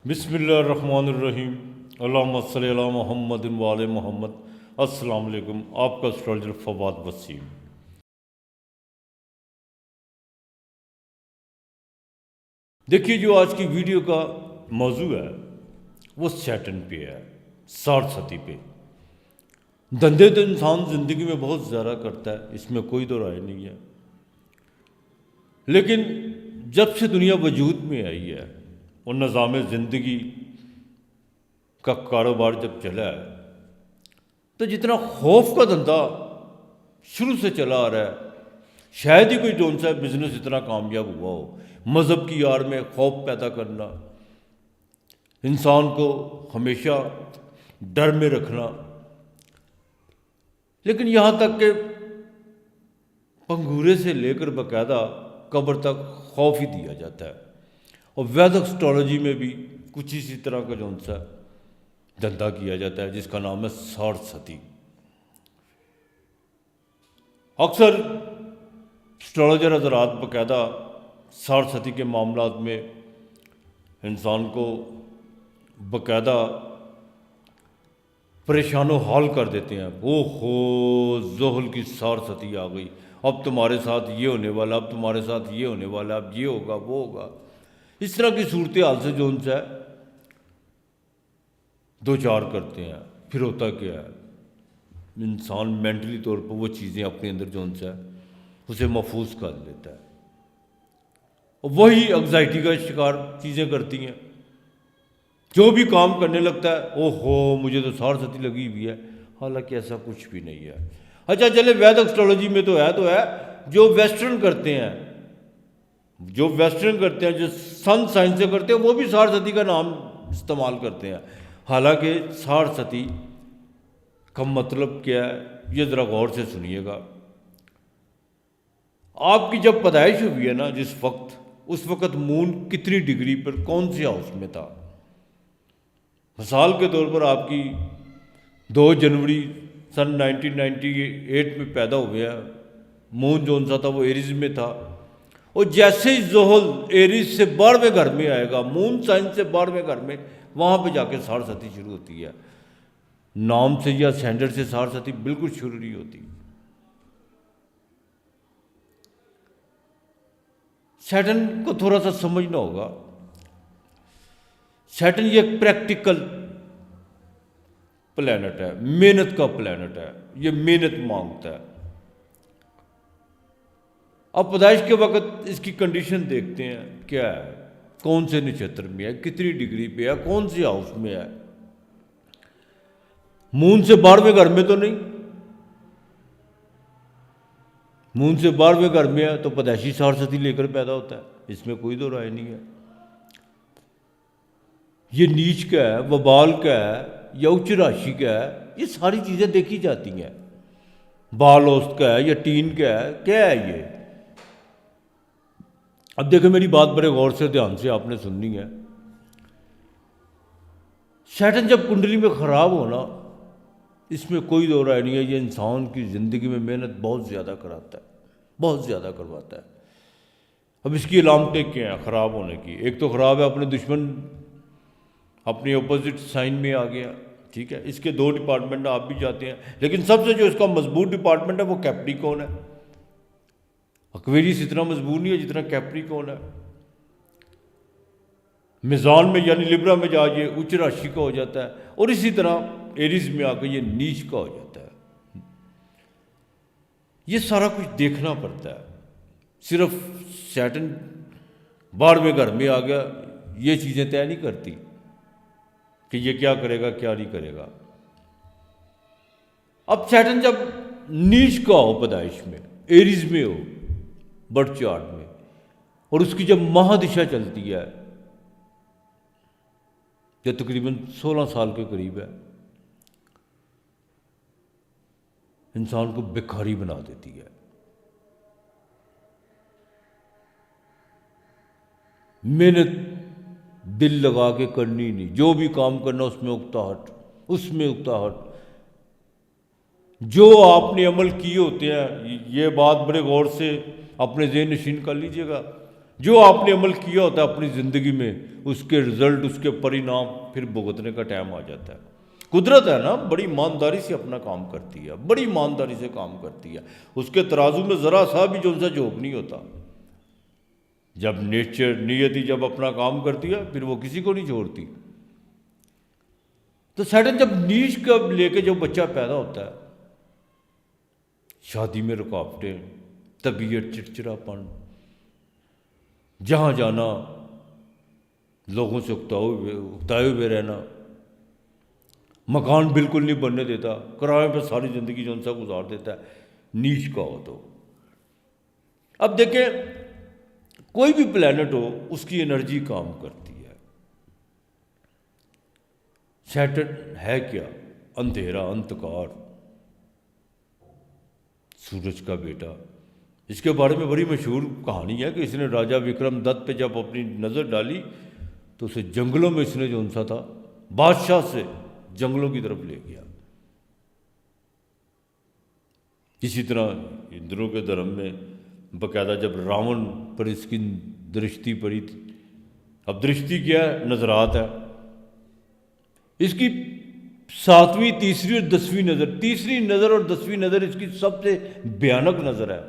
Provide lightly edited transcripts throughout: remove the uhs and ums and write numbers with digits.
بسم اللہ الرحمن الرحیم، اللہم صلی علی محمد و آل محمد۔ السلام علیکم، آپ کا اسٹرالجر فواد وسیم۔ دیکھیے، جو آج کی ویڈیو کا موضوع ہے وہ سیٹن پہ ہے، سارستی پہ۔ دھندے تو انسان زندگی میں بہت زیادہ کرتا ہے، اس میں کوئی دو رائے نہیں ہے، لیکن جب سے دنیا وجود میں آئی ہے اور نظام زندگی کا کاروبار جب چلا ہے تو جتنا خوف کا دھندا شروع سے چلا آ رہا ہے، شاید ہی کوئی جون سا بزنس اتنا کامیاب ہوا ہو۔ مذہب کی آڑ میں خوف پیدا کرنا، انسان کو ہمیشہ ڈر میں رکھنا، لیکن یہاں تک کہ پنگورے سے لے کر باقاعدہ قبر تک خوف ہی دیا جاتا ہے۔ اور ویدک اسٹرالوجی میں بھی کچھ اسی طرح کا جون سا دھندا کیا جاتا ہے، جس کا نام ہے سارستی۔ اکثر اسٹرالوجر حضرات باقاعدہ سارستی کے معاملات میں انسان کو باقاعدہ پریشان و حال کر دیتے ہیں۔ او ہو، زحل کی سارستی آ گئی، اب تمہارے ساتھ یہ ہونے والا، اب تمہارے ساتھ یہ ہونے والا، اب یہ ہوگا وہ ہوگا۔ اس طرح کی صورتحال سے جو ان سے دو چار کرتے ہیں۔ پھر ہوتا کیا ہے، انسان مینٹلی طور پر وہ چیزیں اپنے اندر جو ان سے اسے محفوظ کر لیتا ہے، اور وہی انگزائٹی کا شکار چیزیں کرتی ہیں۔ جو بھی کام کرنے لگتا ہے، او ہو مجھے تو سارستی لگی ہوئی ہے، حالانکہ ایسا کچھ بھی نہیں ہے۔ اچھا چلے، ویدک اسٹرالوجی میں تو ہے جو ویسٹرن کرتے ہیں، جو سن سائنس سے کرتے ہیں، وہ بھی سارستی کا نام استعمال کرتے ہیں۔ حالانکہ سارستی کا مطلب کیا ہے، یہ ذرا غور سے سنیے گا۔ آپ کی جب پیدائش ہوئی ہے نا، اس وقت مون کتنی ڈگری پر کون سے ہاؤس میں تھا؟ مثال کے طور پر آپ کی 2 جنوری سن 1998 میں پیدا ہوئے ہیں، مون جون سا تھا وہ ایریز میں تھا، اور جیسے ہی زحل ایریز سے 12ویں گھر میں آئے گا، مون سائن سے 12ویں گھر میں، وہاں پہ جا کے سارستی شروع ہوتی ہے۔ نام سے یا سینڈر سے سارستی بالکل شروع نہیں ہوتی۔ سیٹن کو تھوڑا سا سمجھنا ہوگا۔ سیٹن یہ ایک پریکٹیکل پلینٹ ہے، محنت کا پلینٹ ہے، یہ محنت مانگتا ہے۔ اب پیدائش کے وقت اس کی کنڈیشن دیکھتے ہیں، کیا ہے، کون سے نچھتر میں ہے، کتنی ڈگری پہ ہے، کون سی ہاؤس میں ہے۔ مون سے 12ویں گھر میں تو نہیں، مون سے 12ویں گھر میں ہے تو پیدائشی سارستی لے کر پیدا ہوتا ہے، اس میں کوئی دو رائے نہیں ہے۔ یہ نیچ کا ہے، وبال کا ہے، یا اچ راشی کا ہے، یہ ساری چیزیں دیکھی جاتی ہیں۔ بال اوسط کا ہے یا ٹین کا ہے، کیا ہے یہ؟ اب دیکھیں، میری بات بڑے غور سے دھیان سے آپ نے سننی ہے۔ سیٹن جب کنڈلی میں خراب ہونا، اس میں کوئی دو رائے نہیں ہے، یہ انسان کی زندگی میں محنت بہت زیادہ کراتا ہے، بہت زیادہ کرواتا ہے۔ اب اس کی علامتیں کیا ہیں خراب ہونے کی؟ ایک تو خراب ہے، اپنے دشمن اپنی اپوزٹ سائن میں آ گیا، ٹھیک ہے۔ اس کے 2 ڈپارٹمنٹ آپ بھی جاتے ہیں، لیکن سب سے جو اس کا مضبوط ڈپارٹمنٹ ہے وہ کیپریکون ہے۔ ایکویریس اتنا مضبوط نہیں ہے جتنا کیپریکون ہے۔ میزان میں یعنی لبرا میں جا یہ اچ راشی کا ہو جاتا ہے، اور اسی طرح ایریز میں آ کے یہ نیچ کا ہو جاتا ہے۔ یہ سارا کچھ دیکھنا پڑتا ہے۔ صرف سیٹن 12ویں گھر میں آ گیا یہ چیزیں طے نہیں کرتی کہ یہ کیا کرے گا کیا نہیں کرے گا۔ اب سیٹن جب نیچ کا ہو پیدائش میں، ایریز میں ہو، برتھ چارٹ میں، اور اس کی جب مہادشا چلتی ہے جو تقریباً 16 سال کے قریب ہے، انسان کو بھکاری بنا دیتی ہے۔ محنت دل لگا کے کرنی نہیں، جو بھی کام کرنا اس میں اکتاہٹ، جو آپ نے عمل کیے ہوتے ہیں۔ یہ بات بڑے غور سے اپنے ذہن نشین کر لیجئے گا۔ جو آپ نے عمل کیا ہوتا ہے اپنی زندگی میں، اس کے رزلٹ، اس کے پرینام پھر بھگتنے کا ٹائم آ جاتا ہے۔ قدرت ہے نا، بڑی ایمانداری سے اپنا کام کرتی ہے، بڑی ایمانداری سے کام کرتی ہے، اس کے ترازو میں ذرا سا بھی جو ان سے جھوک نہیں ہوتا۔ جب نیچر، نیتی جب اپنا کام کرتی ہے پھر وہ کسی کو نہیں چھوڑتی۔ تو سیٹن جب نیچ کا لے کے جو بچہ پیدا ہوتا ہے، شادی میں رکاوٹیں، طبیعت چڑچڑاپن، جہاں جانا لوگوں سے اکتائے ہوئے رہنا، مکان بالکل نہیں بننے دیتا، کرائے پہ ساری زندگی جو ان سا گزار دیتا ہے، نیچ کا ہو تو۔ اب دیکھیں کوئی بھی پلانٹ ہو، اس کی انرجی کام کرتی ہے۔ سیٹرن ہے کیا؟ اندھیرا، انتکار، سورج کا بیٹا۔ اس کے بارے میں بڑی مشہور کہانی ہے کہ اس نے راجہ وکرم دت پہ جب اپنی نظر ڈالی تو اسے جنگلوں میں اس نے جو انسا تھا، بادشاہ سے جنگلوں کی طرف لے گیا۔ اسی طرح ہندوؤں کے دھرم میں باقاعدہ جب راون پر اس کی درشتی پڑی تھی، اب درشتی کیا ہے؟ نظرات ہے۔ اس کی 7ویں، تیسری اور 10ویں نظر، تیسری نظر اور 10ویں نظر اس کی سب سے بھیانک نظر ہے۔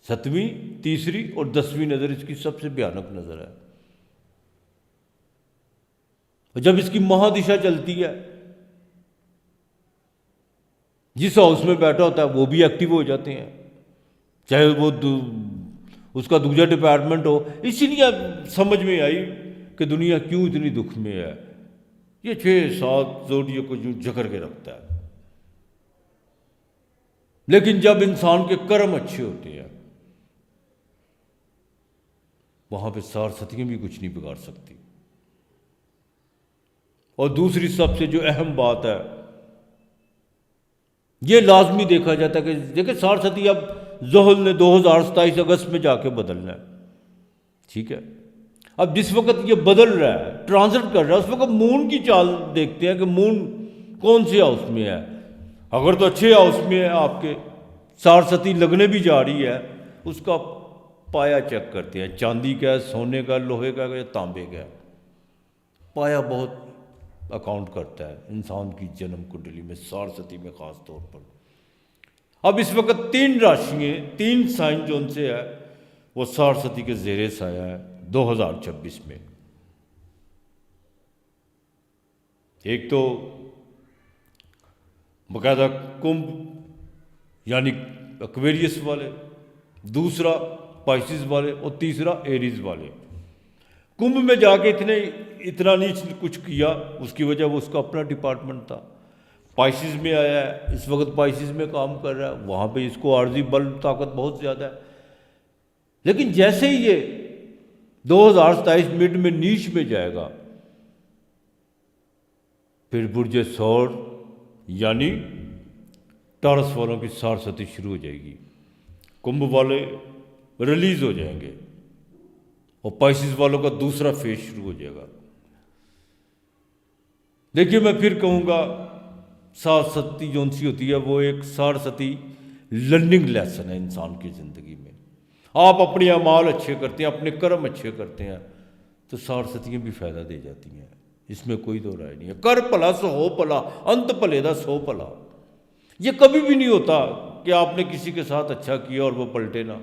7ویں، تیسری اور 10ویں نظر اس کی سب سے بھیانک نظر ہے۔ اور جب اس کی مہادشا چلتی ہے، جس ہاؤس میں بیٹھا ہوتا ہے وہ بھی ایکٹیو ہو جاتے ہیں، چاہے وہ اس کا دوسرا ڈپارٹمنٹ ہو۔ اسی لیے سمجھ میں آئی کہ دنیا کیوں اتنی دکھ میں ہے۔ یہ 6-7 زوڈیوں کو جو جکڑ کے رکھتا ہے، لیکن جب انسان کے کرم اچھے ہوتے ہیں وہاں پہ سارستیاں بھی کچھ نہیں بگاڑ سکتی۔ اور دوسری سب سے جو اہم بات ہے، یہ لازمی دیکھا جاتا ہے کہ دیکھیں سارستی اب زحل نے 2027 اگست میں جا کے بدلنا ہے، ٹھیک ہے؟ اب جس وقت یہ بدل رہا ہے، ٹرانزٹ کر رہا ہے، اس وقت مون کی چال دیکھتے ہیں کہ مون کون سے ہاؤس میں ہے۔ اگر تو اچھے ہاؤس میں ہے آپ کے، سارستی لگنے بھی جا رہی ہے، اس کا پایا چیک کرتے ہیں، چاندی کا ہے، سونے کا، لوہے کا یا تانبے کا ہے۔ پایا بہت اکاؤنٹ کرتا ہے انسان کی جنم کنڈلی میں، سارستی میں خاص طور پر۔ اب اس وقت 3 راشیاں، 3 سائن جو ان سے ہے وہ سارستی کے زیر سایہ ہے 2026 میں۔ ایک تو باقاعدہ کمبھ یعنی ایکویریس والے، دوسرا پائسز والے اور تیسرا ایریز والے۔ کمبھ میں جا کے اتنا نہیں کچھ کیا، اس کی وجہ وہ اس کا اپنا ڈپارٹمنٹ تھا۔ پائسز میں آیا ہے، اس وقت پائسز میں کام کر رہا ہے، وہاں پہ اس کو عارضی بل طاقت بہت زیادہ ہے۔ لیکن جیسے ہی یہ 2027 مڈ میں نیچ میں جائے گا، پھر برج ثور یعنی ٹارس والوں کی سارستی شروع ہو جائے گی، کمبھ والے ریلیز ہو جائیں گے اور پائسز والوں کا دوسرا فیز شروع ہو جائے گا۔ دیکھیے میں پھر کہوں گا، سارستی جون سی ہوتی ہے وہ ایک سارستی لرننگ لیسن ہے انسان کی زندگی میں۔ آپ اپنے اعمال اچھے کرتے ہیں، اپنے کرم اچھے کرتے ہیں تو سارستیاں بھی فائدہ دے جاتی ہیں، اس میں کوئی دو رائے نہیں ہے۔ کر پلا سو ہو پلا، انت پلے دا سو پلا۔ یہ کبھی بھی نہیں ہوتا کہ آپ نے کسی کے ساتھ اچھا کیا اور وہ پلٹے نہ۔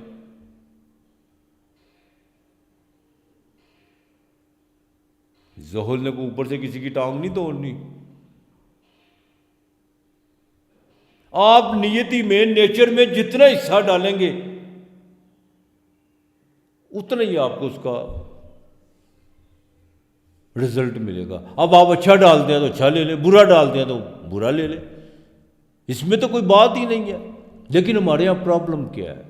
زحل نے کو اوپر سے کسی کی ٹانگ نہیں توڑنی۔ آپ نیتی میں، نیچر میں جتنا حصہ ڈالیں گے اتنا ہی آپ کو اس کا رزلٹ ملے گا۔ اب آپ اچھا ڈالتے ہیں تو اچھا لے لیں، برا ڈالتے ہیں تو برا لے لیں، اس میں تو کوئی بات ہی نہیں ہے۔ لیکن ہمارے یہاں پرابلم کیا ہے؟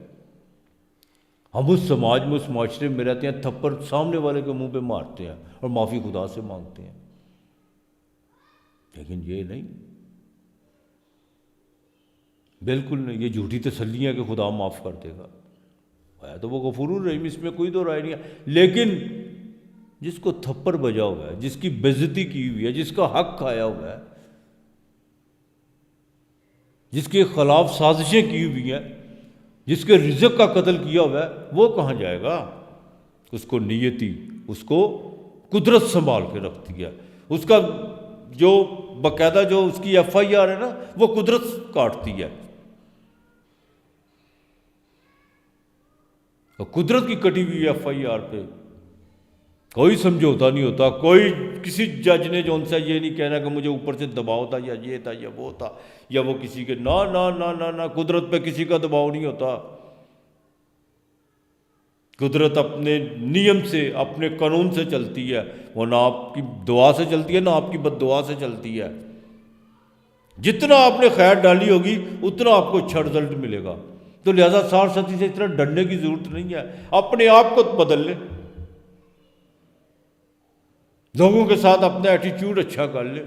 ہم اس سماج میں، اس معاشرے میں رہتے ہیں، تھپڑ سامنے والے کے منہ پہ مارتے ہیں اور معافی خدا سے مانگتے ہیں، لیکن یہ نہیں، بالکل نہیں۔ یہ جھوٹی تسلیاں کہ خدا معاف کر دے گا، ہے تو وہ غفور الرحیم، اس میں کوئی دو رائے نہیں ہے۔ لیکن جس کو تھپڑ بجا ہوا ہے، جس کی بے عزتی کی ہوئی ہے، جس کا حق کھایا ہوا ہے، جس کے خلاف سازشیں کی ہوئی ہیں، جس کے رزق کا قتل کیا ہوا ہے وہ کہاں جائے گا؟ اس کو نیتی، اس کو قدرت سنبھال کے رکھتی ہے، اس کا جو باقاعدہ جو اس کی ایف آئی آر ہے نا وہ قدرت کاٹتی ہے، اور قدرت کی کٹی ہوئی ایف آئی آر پہ کوئی سمجھوتا نہیں ہوتا۔ کوئی کسی جج نے جو ان سے یہ نہیں کہنا کہ مجھے اوپر سے دباؤ تھا یا یہ تھا یا وہ تھا یا وہ کسی کے نہ نہ نہ نہ نہ، قدرت پہ کسی کا دباؤ نہیں ہوتا۔ قدرت اپنے نیم سے، اپنے قانون سے چلتی ہے، وہ نہ آپ کی دعا سے چلتی ہے نہ آپ کی بد دعا سے چلتی ہے۔ جتنا آپ نے خیر ڈالی ہوگی اتنا آپ کو اچھا رزلٹ ملے گا۔ تو لہذا سار ستی سے اتنا ڈرنے کی ضرورت نہیں ہے، اپنے آپ کو بدل لے، لوگوں کے ساتھ اپنا ایٹیٹیوڈ اچھا کر لے۔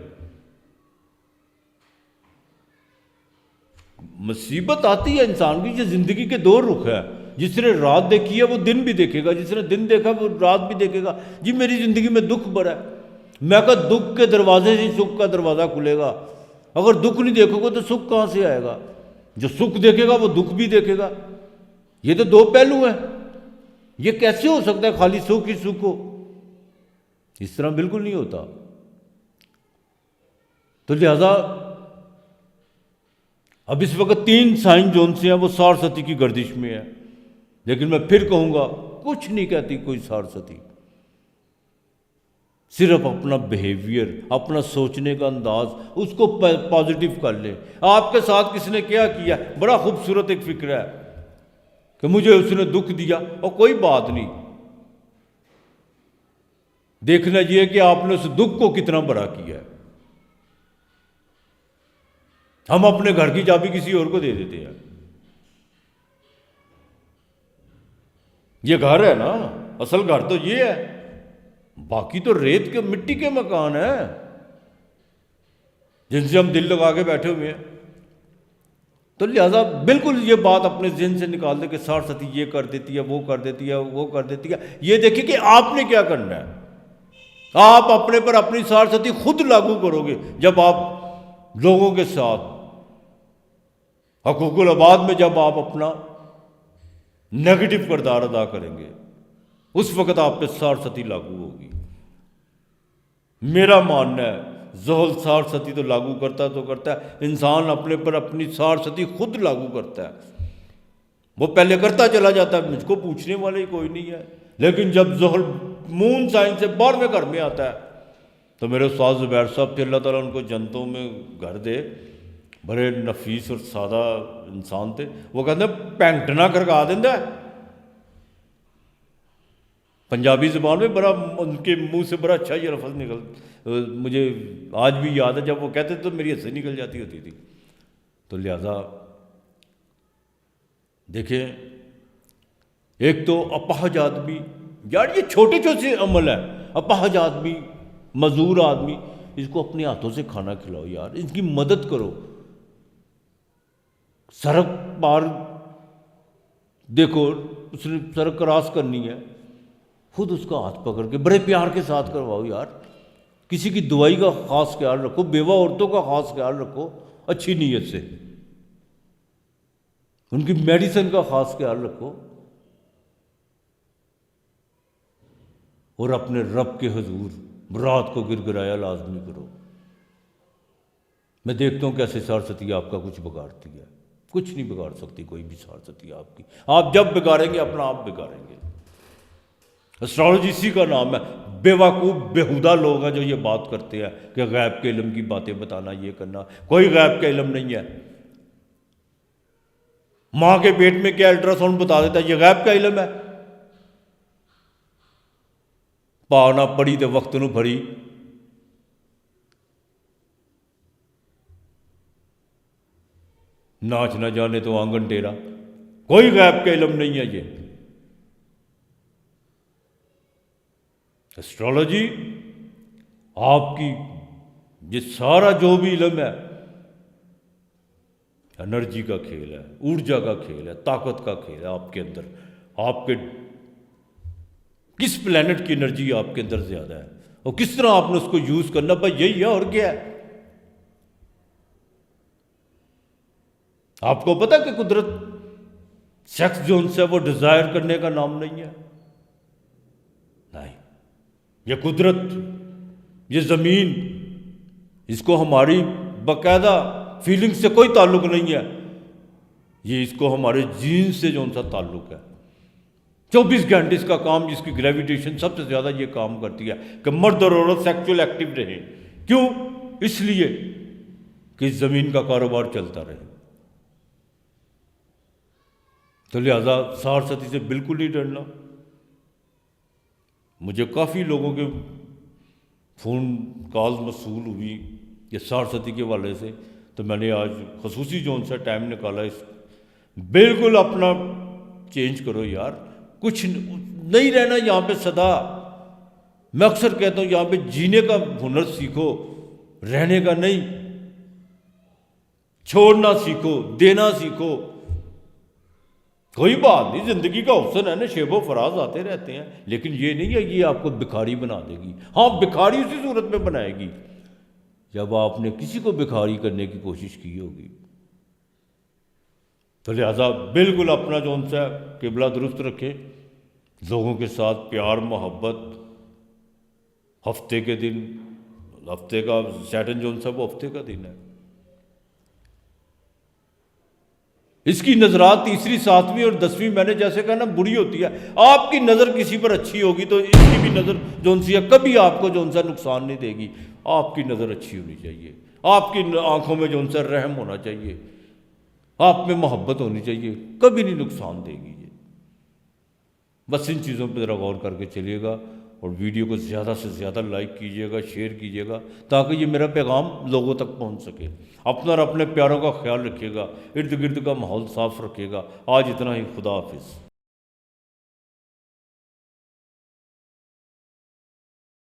مصیبت آتی ہے انسان کی، یہ زندگی کے دو رخ ہے، جس نے رات دیکھی ہے وہ دن بھی دیکھے گا، جس نے دن دیکھا وہ رات بھی دیکھے گا۔ جی میری زندگی میں دکھ بڑا ہے، میں کہا دکھ کے دروازے سے سکھ کا دروازہ کھلے گا۔ اگر دکھ نہیں دیکھو گے تو سکھ کہاں سے آئے گا؟ جو سکھ دیکھے گا وہ دکھ بھی دیکھے گا۔ یہ تو دو پہلو ہیں، یہ کیسے ہو سکتا ہے خالی سکھ ہی سکھ ہو؟ اس طرح بالکل نہیں ہوتا۔ تو لہذا اب اس وقت 3 سائن جون سے ہیں وہ سار ستی کی گردش میں ہے، لیکن میں پھر کہوں گا کچھ نہیں کہتی کوئی سار ستی، صرف اپنا بیہیویئر، اپنا سوچنے کا انداز اس کو پازیٹیو کر لے۔ آپ کے ساتھ کس نے کیا کیا، بڑا خوبصورت ایک فکر ہے کہ مجھے اس نے دکھ دیا اور کوئی بات نہیں، دیکھنا یہ کہ آپ نے اس دکھ کو کتنا بڑا کیا ہے۔ ہم اپنے گھر کی چابی کسی اور کو دے دیتے ہیں، یہ گھر ہے نا، اصل گھر تو یہ ہے، باقی تو ریت کے مٹی کے مکان ہیں جن سے ہم دل لگا کے بیٹھے ہوئے ہیں۔ تو لہذا بالکل یہ بات اپنے ذہن سے نکال دے کہ سار ستی یہ کر دیتی ہے، وہ کر دیتی ہے، وہ کر دیتی ہے۔ یہ دیکھیں کہ آپ نے کیا کرنا ہے، آپ اپنے پر اپنی سار ستی خود لاگو کرو گے جب آپ لوگوں کے ساتھ حقوق العباد میں جب آپ اپنا نیگیٹو کردار ادا کریں گے، اس وقت آپ پہ سار ستی لاگو ہوگی۔ میرا ماننا ہے زحل سار ستی تو لاگو کرتا ہے، انسان اپنے پر اپنی سار ستی خود لاگو کرتا ہے، وہ پہلے کرتا چلا جاتا ہے، مجھ کو پوچھنے والے ہی کوئی نہیں ہے۔ لیکن جب زحل مون سائن سے 12ویں گھر میں آتا ہے تو میرے استاد زبیر صاحب تھے، اللہ تعالیٰ ان کو جنتوں میں گھر دے، بڑے نفیس اور سادہ انسان تھے، وہ کہتے ہیں پینٹنا کرکا دیندا ہے۔ پنجابی زبان میں بڑا ان کے منہ سے بڑا اچھا یہ لفظ نکل، مجھے آج بھی یاد ہے، جب وہ کہتے تو میری ہنسی نکل جاتی ہوتی تھی۔ تو لہذا دیکھیں، ایک تو اپاہج آدمی، یار یہ چھوٹے چھوٹے عمل ہے، اپاہج آدمی، معذور آدمی، اس کو اپنے ہاتھوں سے کھانا کھلاؤ یار، اس کی مدد کرو۔ سڑک پار دیکھو، اس نے سڑک کراس کرنی ہے، خود اس کا ہاتھ پکڑ کے بڑے پیار کے ساتھ کرواؤ یار۔ کسی کی دوائی کا خاص خیال رکھو، بیوہ عورتوں کا خاص خیال رکھو اچھی نیت سے، ان کی میڈیسن کا خاص خیال رکھو، اور اپنے رب کے حضور رات کو گڑگڑایا لازمی کرو۔ میں دیکھتا ہوں کیسے سار ستی آپ کا کچھ بگاڑتی ہے، کچھ نہیں بگاڑ سکتی کوئی بھی سار ستی آپ کی۔ آپ جب بگاڑیں گے اپنا آپ بگاڑیں گے۔ اسٹرالوجی اسی کا نام ہے۔ بے وقوف بےہودہ لوگ ہیں جو یہ بات کرتے ہیں کہ غیب کے علم کی باتیں بتانا، یہ کرنا، کوئی غیب کا علم نہیں ہے۔ ماں کے پیٹ میں کیا الٹرا ساؤنڈ بتا دیتا ہے، یہ غیب کا علم ہے؟ پا نہ پڑی تے وقت نو بھری، ناچ نہ جانے تو آنگن ٹیڑھا، کوئی غیب کا علم نہیں ہے یہ۔ اسٹرالوجی آپ کی یہ سارا جو بھی علم ہے، انرجی کا کھیل ہے، ارجا کا کھیل ہے، طاقت کا کھیل ہے آپ کے اندر۔ آپ کے کس پلانٹ کی انرجی آپ کے اندر زیادہ ہے اور کس طرح آپ نے اس کو یوز کرنا، بھائی یہی ہے اور کیا ہے۔ آپ کو پتا کہ قدرت سیکس جو ان سے وہ ڈیزائر کرنے کا نام نہیں ہے. نہیں، یہ قدرت، یہ زمین، اس کو ہماری باقاعدہ فیلنگ سے کوئی تعلق نہیں ہے. یہ اس کو ہمارے جین سے جو ان کا تعلق ہے. 24 گھنٹے اس کا کام، جس کی گریویٹیشن سب سے زیادہ یہ کام کرتی ہے کہ مرد اور عورت سیکچوئل ایکٹیو رہیں. کیوں؟ اس لیے کہ اس زمین کا کاروبار چلتا رہے. تو لہٰذا سارستی سے بالکل نہیں ڈرنا. مجھے کافی لوگوں کے فون کالز موصول ہوئی یہ سارستی کے حوالے سے، تو میں نے آج خصوصی جو ان سے ٹائم نکالا، اس بالکل اپنا چینج کرو یار. کچھ نہیں رہنا یہاں پہ سدا. میں اکثر کہتا ہوں یہاں پہ جینے کا ہنر سیکھو، رہنے کا نہیں. چھوڑنا سیکھو، دینا سیکھو. کوئی بات نہیں، زندگی کا حسن ہے نا، شیب و فراز آتے رہتے ہیں، لیکن یہ نہیں ہے یہ آپ کو بھکاری بنا دے گی. ہاں، بھکاری اسی صورت میں بنائے گی جب آپ نے کسی کو بھکاری کرنے کی کوشش کی ہوگی. تو لہٰذا بالکل اپنا جو ان سے قبلہ درست رکھیں. لوگوں کے ساتھ پیار محبت. ہفتے کے دن، ہفتے کا سیٹرن جو ان سا وہ ہفتے کا دن ہے. اس کی نظرات تیسری، ساتویں اور 10ویں میں نے جیسے کہا نا بری ہوتی ہے. آپ کی نظر کسی پر اچھی ہوگی تو اس کی بھی نظر جو ان سی ہے کبھی آپ کو جو ان سے نقصان نہیں دے گی. آپ کی نظر اچھی ہونی چاہیے، آپ کی آنکھوں میں جو ان سے رحم ہونا چاہیے، آپ میں محبت ہونی چاہیے، کبھی نہیں نقصان دے گی. بس ان چیزوں پہ ذرا غور کر کے چلیے گا، اور ویڈیو کو زیادہ سے زیادہ لائک کیجیے گا، شیئر کیجیے گا، تاکہ یہ میرا پیغام لوگوں تک پہنچ سکے. اپنا اور اپنے پیاروں کا خیال رکھیے گا، ارد گرد کا ماحول صاف رکھیے گا. آج اتنا ہی. خدا حافظ.